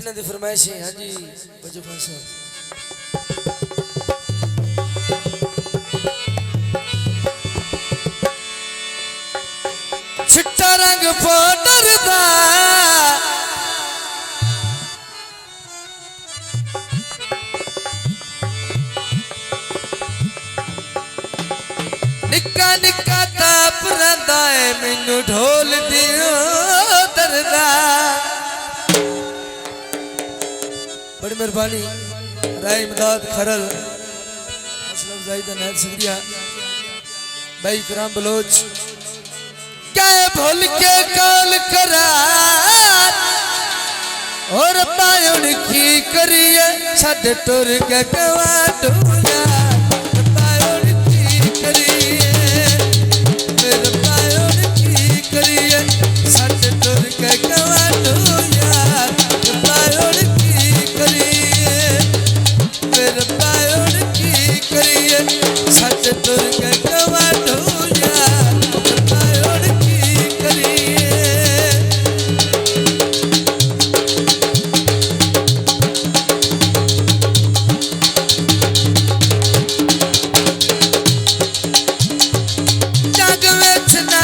इन्हां दी फरमाइश है। हाँ जी बजो भाषा चिट्टा रंग पाउडर दा निक्का निक्का ताप रंदा है मैनू ढोल दियो दरदा। बड़ी मेहरबानी राय इमदाद खरल असलम जाहिद नहर शुक्रिया भाई कराम बलोच क्या भूल के कॉल करा और पायुन की करिए छद टुर के गवा डूया पायुन की करिए मेरे पायुन की करिए छद टुर के गवा डूया पायुन की करिए मेरे पायुन की करिए छद टुर के गवा डूया पायुन की करिए।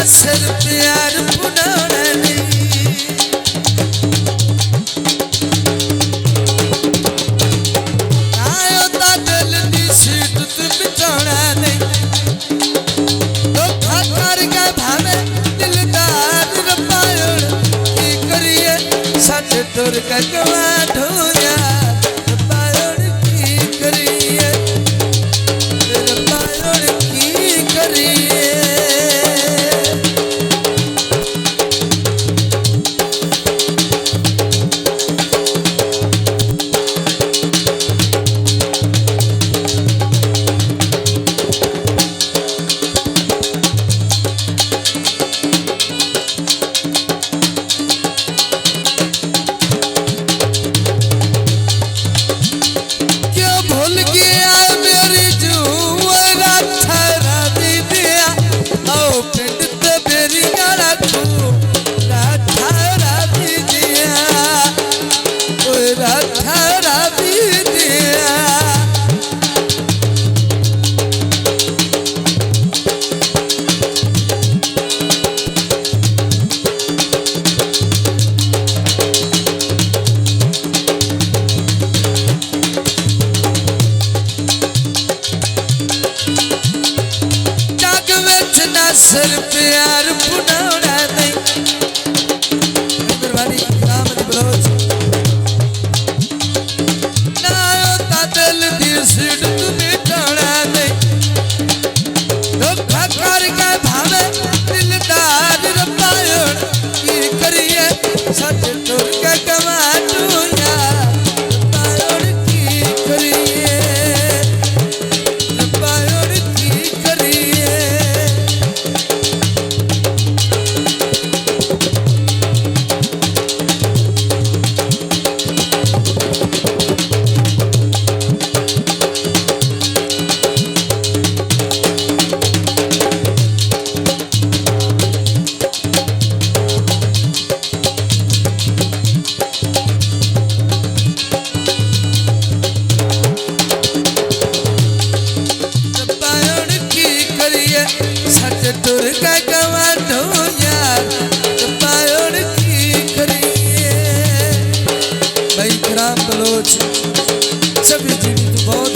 सर प्यार पुनाना नहीं आयो ता दिल दी सीट तू बिछाना नहीं धोखा कर के भावे दिलदार रपायोड़ की करिए सच तुर के गवा ढोया रपायोड़ की करिए रपायोड़ की करिए। सर प्यार पुनाना नहीं मेहरबानी राम दी बलोच ना ता दिल दी सीट तू बिठाना नहीं धोखा कर के भावे दिलदार रपायोड़ की करिए सच तुर के गवा डूया रपायोड़ की करिए रपायोड़ की करिए। सच तुर का गवा ढोया पायोड़ की करिए भाई कराम बलोच सभी जीवित बहुत